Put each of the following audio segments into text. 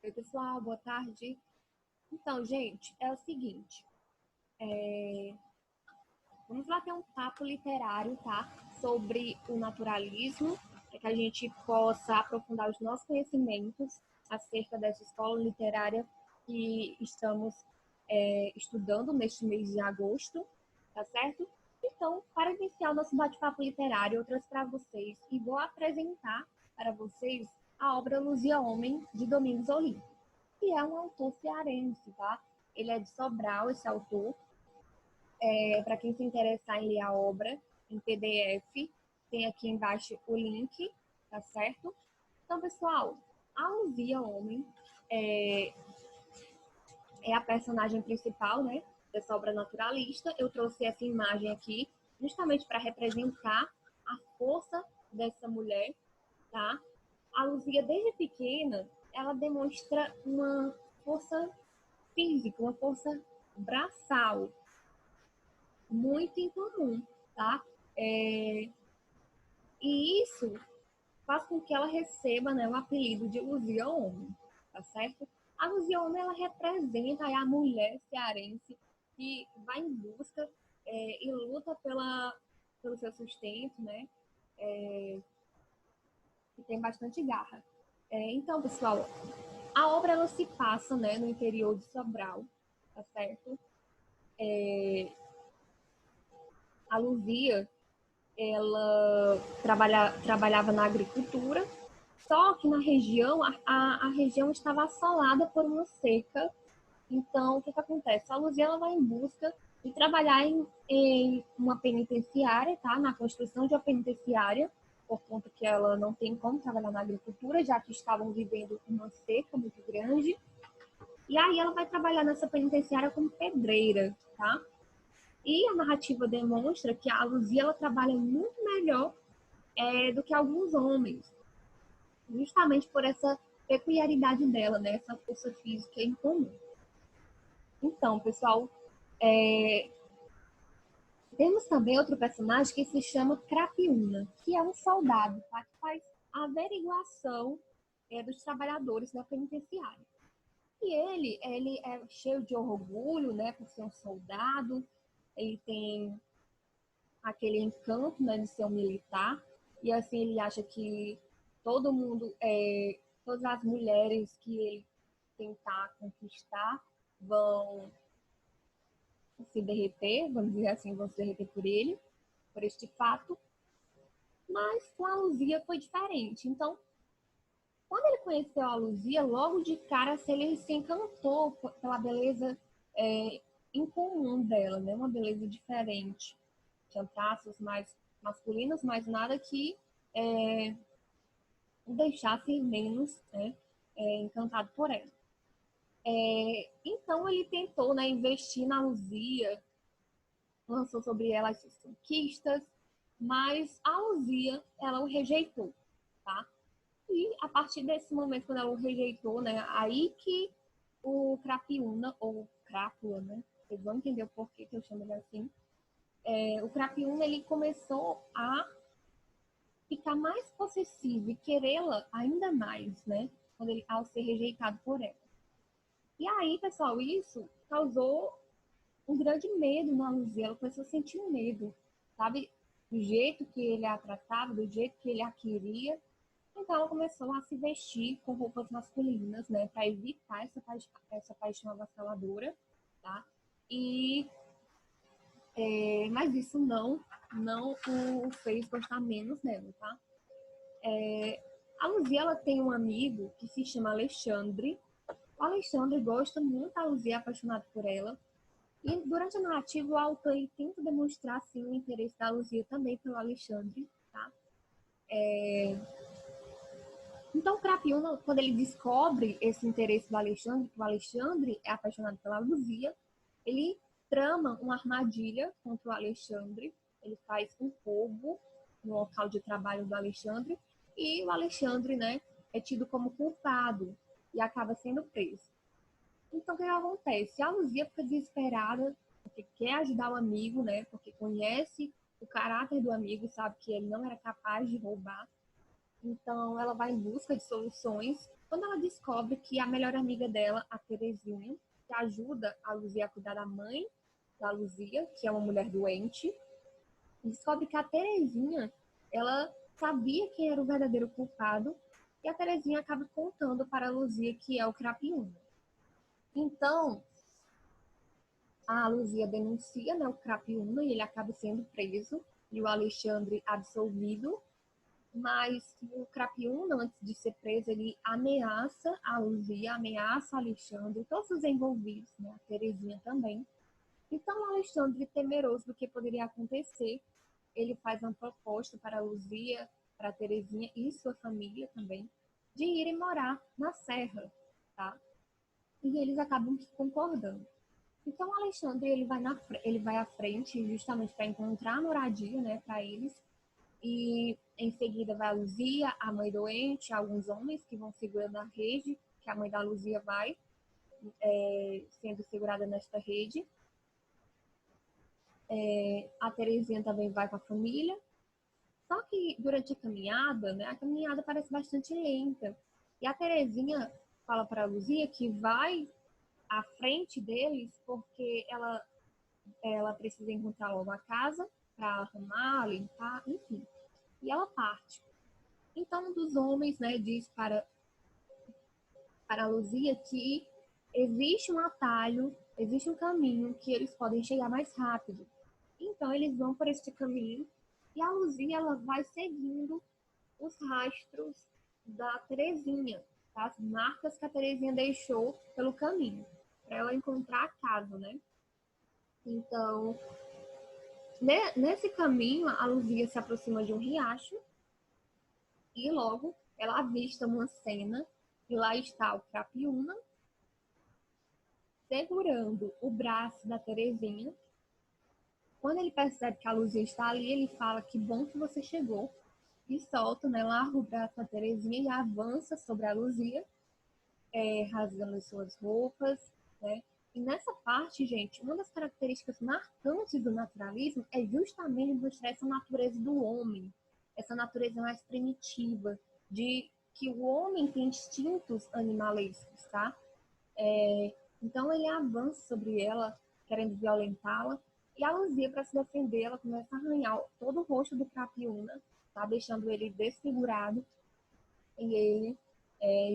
Oi, pessoal, boa tarde. Então, gente, é o seguinte, vamos lá ter um papo literário, tá? Sobre o naturalismo, para que a gente possa aprofundar os nossos conhecimentos acerca dessa escola literária que estamos estudando neste mês de agosto, tá certo? Então, para iniciar o nosso bate-papo literário, eu trouxe para vocês e vou apresentar para vocês a obra Luzia Homem, de Domingos Olímpio, que é um autor cearense, tá? Ele é de Sobral, esse autor. Para quem se interessar em ler a obra em PDF, tem aqui embaixo o link, tá certo? Então, pessoal, a Luzia Homem é a personagem principal, né, dessa obra naturalista. Eu trouxe essa imagem aqui justamente para representar a força dessa mulher, tá? A Luzia, desde pequena, ela demonstra uma força física, uma força braçal, muito incomum, tá? E isso faz com que ela receba, né, o apelido de Luzia Homem, tá certo? A Luzia Homem, ela representa a mulher cearense que vai em busca e luta pelo seu sustento, né? E tem bastante garra. Então, pessoal, a obra ela se passa, né, no interior de Sobral, tá certo? A Luzia, ela trabalhava na agricultura, só que na região, a região estava assolada por uma seca. Então, o que acontece? A Luzia ela vai em busca de trabalhar em uma penitenciária, tá? Na construção de uma penitenciária, por conta que ela não tem como trabalhar na agricultura, já que estavam vivendo uma seca muito grande. E aí ela vai trabalhar nessa penitenciária como pedreira, tá? E a narrativa demonstra que a Luzia ela trabalha muito melhor do que alguns homens, justamente por essa peculiaridade dela, né? Essa força física em comum. Então, pessoal, temos também outro personagem que se chama Crapiúna, que é um soldado, tá? Que faz a averiguação dos trabalhadores da penitenciária. E ele é cheio de orgulho, né, por ser um soldado, ele tem aquele encanto, né, de ser um militar, e assim ele acha que todo mundo, todas as mulheres que ele tentar conquistar vão se derreter, vamos dizer assim, vão se derreter por ele, por este fato. Mas com a Luzia foi diferente. Então, quando ele conheceu a Luzia, logo de cara assim, ele se encantou pela beleza incomum dela, né? Uma beleza diferente. Tinha traços mais masculinos, mas nada que o deixasse menos, né, encantado por ela. Então ele tentou, né, investir na Luzia, lançou sobre ela as suas conquistas, mas a Luzia, ela o rejeitou, tá? E a partir desse momento, quando ela o rejeitou, né, aí que o Crapiúna, ou Crápula, né, vocês vão entender o porquê que eu chamo ele assim, o Crapiúna, ele começou a ficar mais possessivo e querê-la ainda mais, né, quando ele, ao ser rejeitado por ela. E aí, pessoal, isso causou um grande medo na Luzia. Ela começou a sentir medo, sabe? Do jeito que ele a tratava, do jeito que ele a queria. Então, ela começou a se vestir com roupas masculinas, né? Para evitar essa paixão avassaladora, tá? E, mas isso não o fez gostar menos dela, tá? A Luzia, ela tem um amigo que se chama Alexandre. O Alexandre gosta muito da Luzia, é apaixonado por ela. E durante a narrativa, o autor ele tenta demonstrar assim, o interesse da Luzia também pelo Alexandre, tá? Então, o Crapiúna, quando ele descobre esse interesse do Alexandre, que o Alexandre é apaixonado pela Luzia, ele trama uma armadilha contra o Alexandre, ele faz um fogo no local de trabalho do Alexandre, e o Alexandre, né, é tido como culpado e acaba sendo preso. Então, o que acontece? A Luzia fica desesperada, porque quer ajudar o amigo, né? Porque conhece o caráter do amigo, sabe que ele não era capaz de roubar. Então, ela vai em busca de soluções. quando ela descobre que a melhor amiga dela, a Terezinha, que ajuda a Luzia a cuidar da mãe da Luzia, que é uma mulher doente, descobre que a Terezinha, ela sabia quem era o verdadeiro culpado, e a Terezinha acaba contando para a Luzia que é o Crapiúna. Então, a Luzia denuncia, né, o Crapiúna e ele acaba sendo preso e o Alexandre absolvido, mas o Crapiúna, antes de ser preso, ele ameaça a Luzia, ameaça o Alexandre, todos os envolvidos, né, a Terezinha também. Então, o Alexandre, temeroso do que poderia acontecer, ele faz uma proposta para a Luzia, para a Terezinha e sua família também, de irem morar na Serra, tá? E eles acabam concordando. Então, o Alexandre ele vai à frente justamente para encontrar a moradia, né, para eles. E em seguida vai a Luzia, a mãe doente, alguns homens que vão segurando a rede, que a mãe da Luzia vai sendo segurada nesta rede. A Terezinha também vai com a família. Só que durante a caminhada, né, a caminhada parece bastante lenta. E a Terezinha fala para a Luzia que vai à frente deles porque ela precisa encontrar logo a casa para arrumar, limpar, enfim. E ela parte. Então, um dos homens, né, diz para a Luzia que existe um atalho, existe um caminho que eles podem chegar mais rápido. Então, eles vão por este caminho e a Luzia ela vai seguindo os rastros da Terezinha, tá? As marcas que a Terezinha deixou pelo caminho, para ela encontrar a casa, né? Então, nesse caminho, a Luzia se aproxima de um riacho e logo ela avista uma cena e lá está o Crapiúna segurando o braço da Terezinha. Quando ele percebe que a Luzia está ali, ele fala que bom que você chegou e solta, né, larga o braço da Terezinha e avança sobre a Luzia, rasgando as suas roupas, né? E nessa parte, gente, uma das características marcantes do naturalismo é justamente mostrar essa natureza do homem, essa natureza mais primitiva, de que o homem tem instintos animalescos, tá? Então ele avança sobre ela, querendo violentá-la, e a Luzia, para se defender, ela começa a arranhar todo o rosto do Crapiúna, tá? Deixando ele desfigurado, e ele,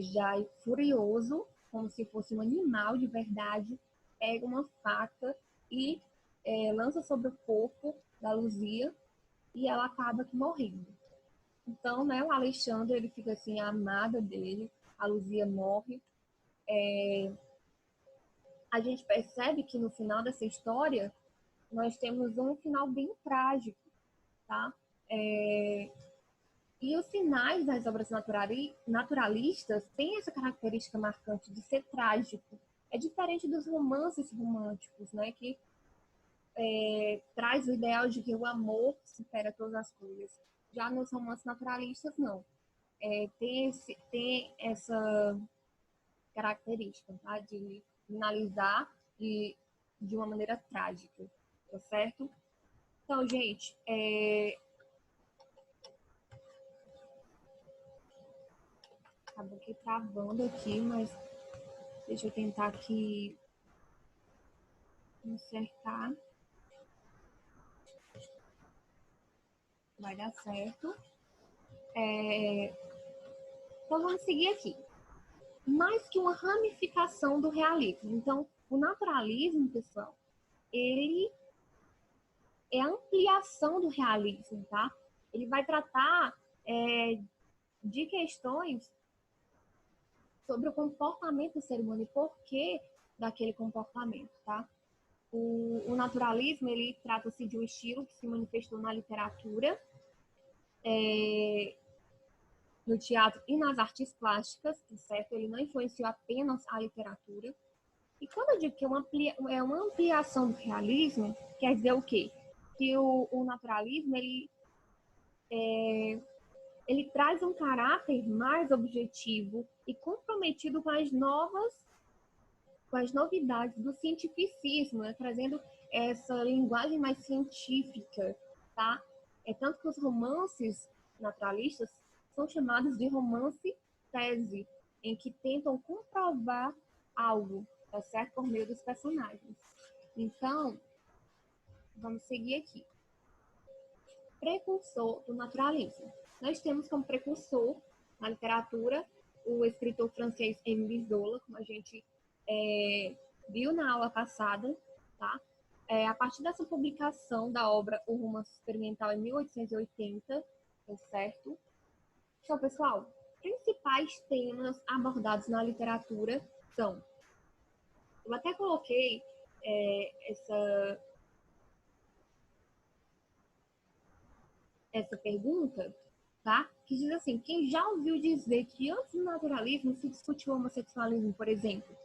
já furioso, como se fosse um animal de verdade, pega uma faca e lança sobre o corpo da Luzia, e ela acaba morrendo. Então, né, o Alexandre, ele fica assim, a amada dele, a Luzia morre. A gente percebe que no final dessa história, nós temos um final bem trágico, tá? E os finais das obras naturalistas têm essa característica marcante de ser trágico. É diferente dos romances românticos, né? Que traz o ideal de que o amor supera todas as coisas. Já nos romances naturalistas, não. Tem essa característica, tá? De finalizar de uma maneira trágica, tá certo? Então, gente, acabou aqui travando aqui, mas deixa eu tentar aqui consertar. Vai dar certo. Então, vamos seguir aqui. Mais que uma ramificação do realismo. Então, o naturalismo, pessoal, ele é a ampliação do realismo, tá? Ele vai tratar de questões sobre o comportamento do ser humano e porquê daquele comportamento, tá? O naturalismo, ele trata-se de um estilo que se manifestou na literatura, no teatro e nas artes plásticas, certo? Ele não influenciou apenas a literatura. E quando eu digo que é uma ampliação do realismo, quer dizer o quê? Que o naturalismo, ele traz um caráter mais objetivo e comprometido com as novidades do cientificismo, né? Trazendo essa linguagem mais científica, tá? É tanto que os romances naturalistas são chamados de romance tese, em que tentam comprovar algo, tá certo? Por meio dos personagens. Então, vamos seguir aqui. Precursor do naturalismo. Nós temos como precursor na literatura o escritor francês Émile Zola, como a gente viu na aula passada, tá? A partir dessa publicação da obra O Romance Experimental em 1880, tá certo? Então, pessoal, principais temas abordados na literatura são... Eu até coloquei essa pergunta, tá? Que diz assim: quem já ouviu dizer que antes do naturalismo se discutiu o homossexualismo, por exemplo?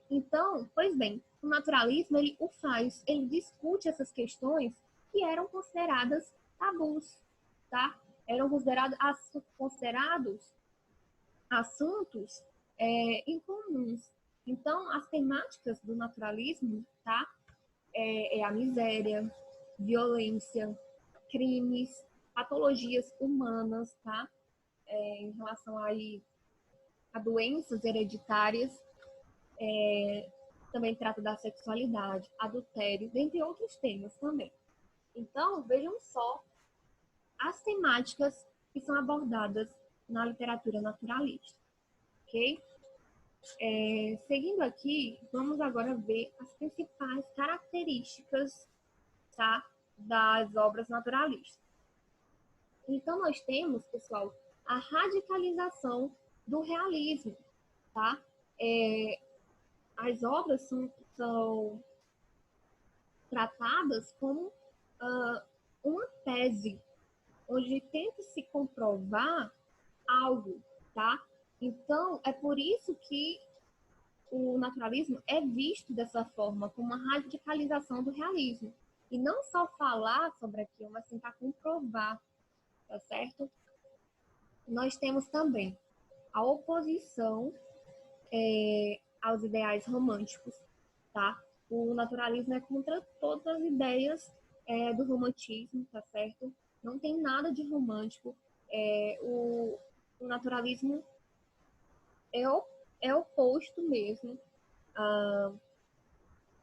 Então, pois bem, o naturalismo ele o faz, ele discute essas questões que eram consideradas tabus, tá? Eram considerados assuntos incomuns. Então, as temáticas do naturalismo, tá? É a miséria, violência, crimes, patologias humanas, tá? Em relação a doenças hereditárias, também trata da sexualidade, adultério, dentre outros temas também. Então, vejam só as temáticas que são abordadas na literatura naturalista, ok? Seguindo aqui, vamos agora ver as principais características, tá, das obras naturalistas. Então, nós temos, pessoal, a radicalização do realismo, tá? As obras são tratadas como uma tese, onde tenta se comprovar algo, tá? Então, é por isso que o naturalismo é visto dessa forma, como uma radicalização do realismo. E não só falar sobre aquilo, mas tentar comprovar, tá certo? Nós temos também a oposição aos ideais românticos, tá? O naturalismo é contra todas as ideias do romantismo, tá certo? Não tem nada de romântico. O naturalismo é oposto mesmo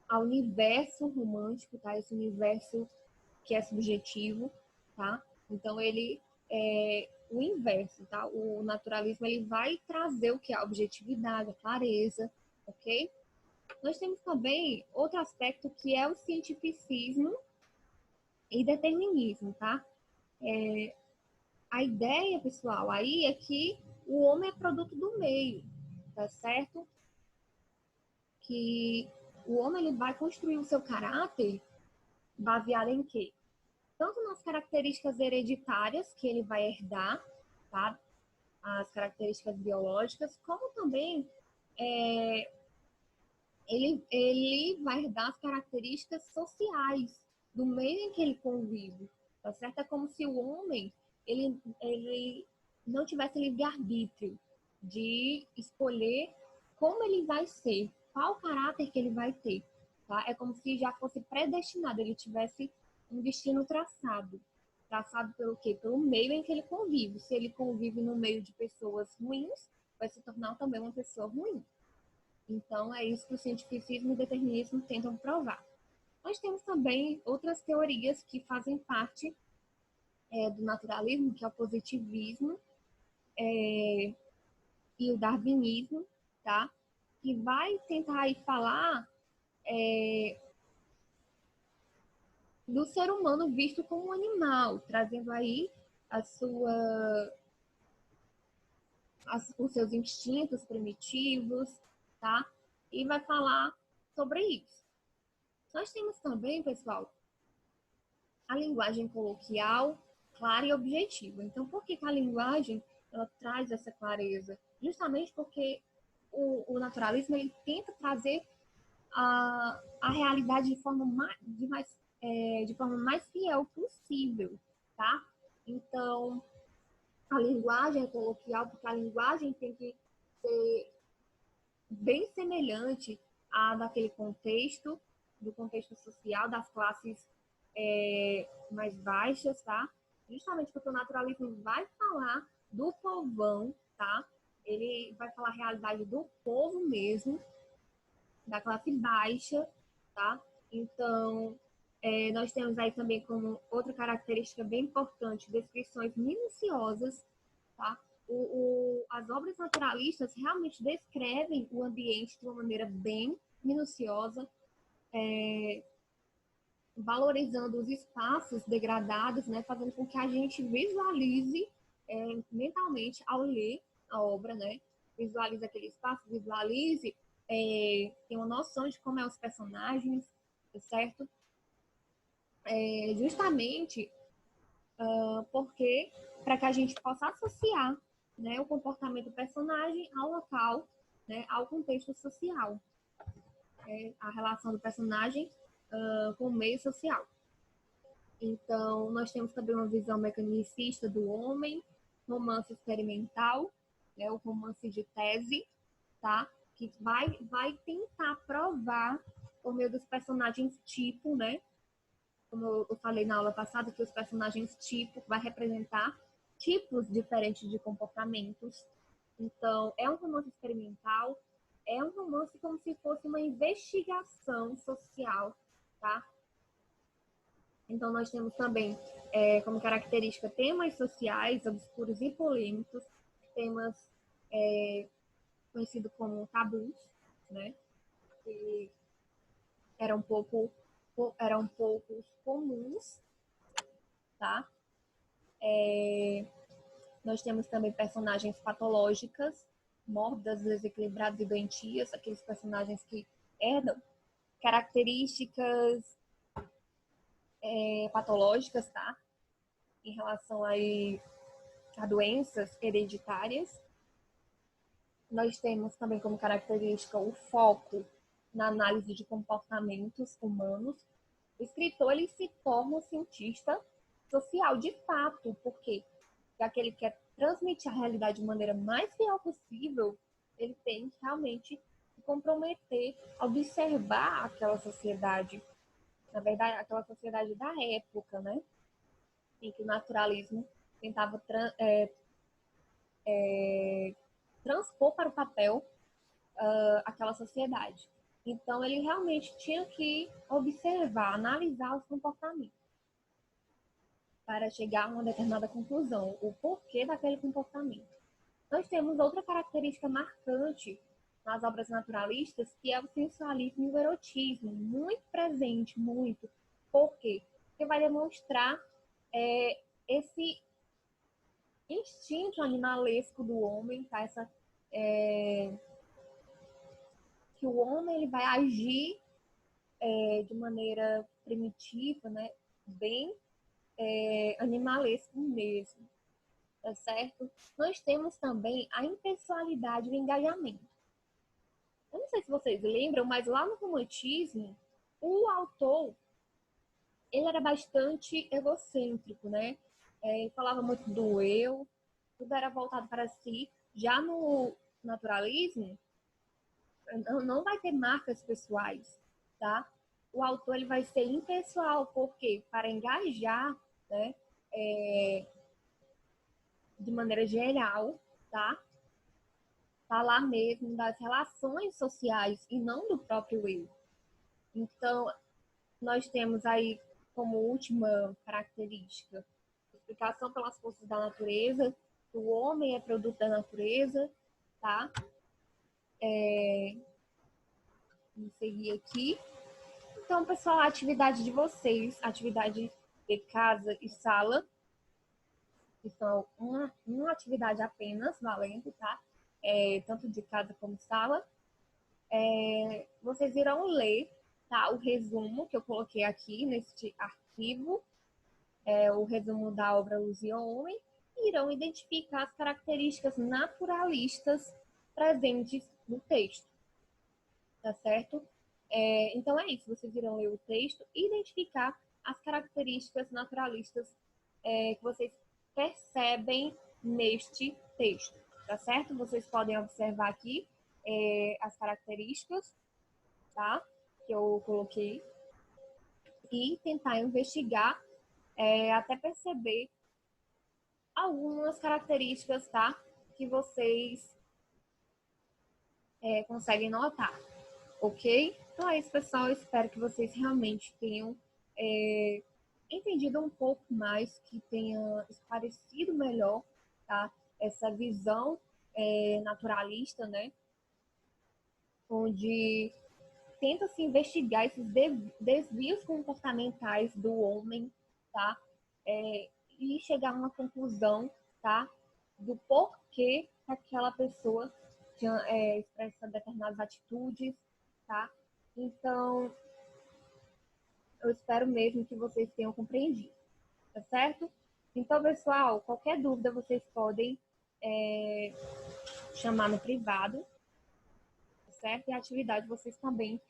ao universo romântico, tá? Esse universo que é subjetivo, tá? Então, ele é o inverso, tá? O naturalismo, ele vai trazer o que é a objetividade, a clareza, ok? Nós temos também outro aspecto que é o cientificismo e determinismo, tá? A ideia, pessoal, aí é que o homem é produto do meio, tá certo? Que o homem ele vai construir o seu caráter baseado em quê? Tanto nas características hereditárias que ele vai herdar, tá? As características biológicas, como também ele vai herdar as características sociais do meio em que ele convive, tá certo? É como se o homem ele não tivesse livre-arbítrio de escolher como ele vai ser, qual caráter que ele vai ter, tá? É como se já fosse predestinado, ele tivesse um destino traçado. Traçado pelo quê? Pelo meio em que ele convive. Se ele convive no meio de pessoas ruins, vai se tornar também uma pessoa ruim. Então, é isso que o cientificismo e o determinismo tentam provar. Nós temos também outras teorias que fazem parte do naturalismo, que é o positivismo e o darwinismo, tá? Que vai tentar aí falar do ser humano visto como um animal, trazendo aí os seus instintos primitivos, tá? E vai falar sobre isso. Nós temos também, pessoal, a linguagem coloquial, clara e objetiva. Então, por que a linguagem ela traz essa clareza? Justamente porque o naturalismo ele tenta trazer a realidade de forma mais fiel possível, tá? Então, a linguagem é coloquial, porque a linguagem tem que ser bem semelhante à daquele contexto, do contexto social, das classes mais baixas, tá? Justamente porque o naturalismo vai falar do povão, tá? ele vai falar a realidade do povo mesmo, da classe baixa, tá? Então, nós temos aí também como outra característica bem importante, descrições minuciosas, tá? As obras naturalistas realmente descrevem o ambiente de uma maneira bem minuciosa, valorizando os espaços degradados, né, fazendo com que a gente visualize mentalmente ao ler a obra, né, visualize aquele espaço, visualize, tem uma noção de como é os personagens, certo? Justamente porque para que a gente possa associar, né, o comportamento do personagem ao local, né, ao contexto social, a relação do personagem com o meio social. Então, nós temos também uma visão mecanicista do homem, romance experimental, né, o romance de tese, tá? Que vai tentar provar, por meio dos personagens tipo, né? Como eu falei na aula passada, que os personagens tipo vai representar tipos diferentes de comportamentos. Então, é um romance experimental, é um romance como se fosse uma investigação social, tá? Então, nós temos também como característica temas sociais, obscuros e polêmicos, temas conhecidos como tabus, né? Que eram poucos comuns, tá? Nós temos também personagens patológicas, mórbidas, desequilibradas e doentias, aqueles personagens que herdam características patológicas, tá? Em relação aí a doenças hereditárias. Nós temos também como característica o foco na análise de comportamentos humanos. O escritor ele se torna um cientista social de fato, porque aquele que quer transmitir a realidade de maneira mais real possível, ele tem que realmente se comprometer a observar aquela sociedade, na verdade, aquela sociedade da época, né? Em que o naturalismo tentava transpor para o papel aquela sociedade. Então, ele realmente tinha que observar, analisar os comportamentos para chegar a uma determinada conclusão, o porquê daquele comportamento. Nós temos outra característica marcante nas obras naturalistas, que é o sensualismo e o erotismo, muito presente, muito. Por quê? Porque vai demonstrar esse instinto animalesco do homem, tá? Que o homem ele vai agir de maneira primitiva, né? Bem animalesco mesmo, tá certo? Nós temos também a impessoalidade e o engajamento. Eu não sei se vocês lembram, mas lá no romantismo, o autor ele era bastante egocêntrico, né? Ele falava muito do eu, tudo era voltado para si. Já no naturalismo, não vai ter marcas pessoais, tá? O autor ele vai ser impessoal, porque para engajar, né, de maneira geral, tá? Falar mesmo das relações sociais e não do próprio eu. Então, nós temos aí como última característica explicação pelas forças da natureza, o homem é produto da natureza, tá? Vamos seguir aqui. Então, pessoal, a atividade de vocês, atividade de casa e sala, que são uma atividade apenas, valendo, tá? Tanto de casa como sala. Vocês irão ler, tá? O resumo que eu coloquei aqui neste arquivo, o resumo da obra Luz e Homem, e irão identificar as características naturalistas presentes no texto, tá certo? Então é isso, vocês irão ler o texto e identificar as características naturalistas que vocês percebem neste texto, tá certo? Vocês podem observar aqui as características, tá? Que eu coloquei e tentar investigar até perceber algumas características, tá? Que vocês conseguem notar, ok? Então é isso, pessoal. Eu espero que vocês realmente tenham entendido um pouco mais, que tenha esclarecido melhor, tá? Essa visão naturalista, né? Onde tenta-se investigar esses desvios comportamentais do homem, tá? E chegar a uma conclusão, tá? Do porquê aquela pessoa expressa determinadas atitudes, tá? Então, eu espero mesmo que vocês tenham compreendido, tá certo? Então, pessoal, qualquer dúvida vocês podem chamar no privado, tá certo? E a atividade vocês também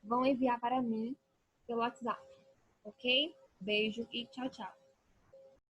vão enviar para mim pelo WhatsApp, ok? Beijo e tchau, tchau.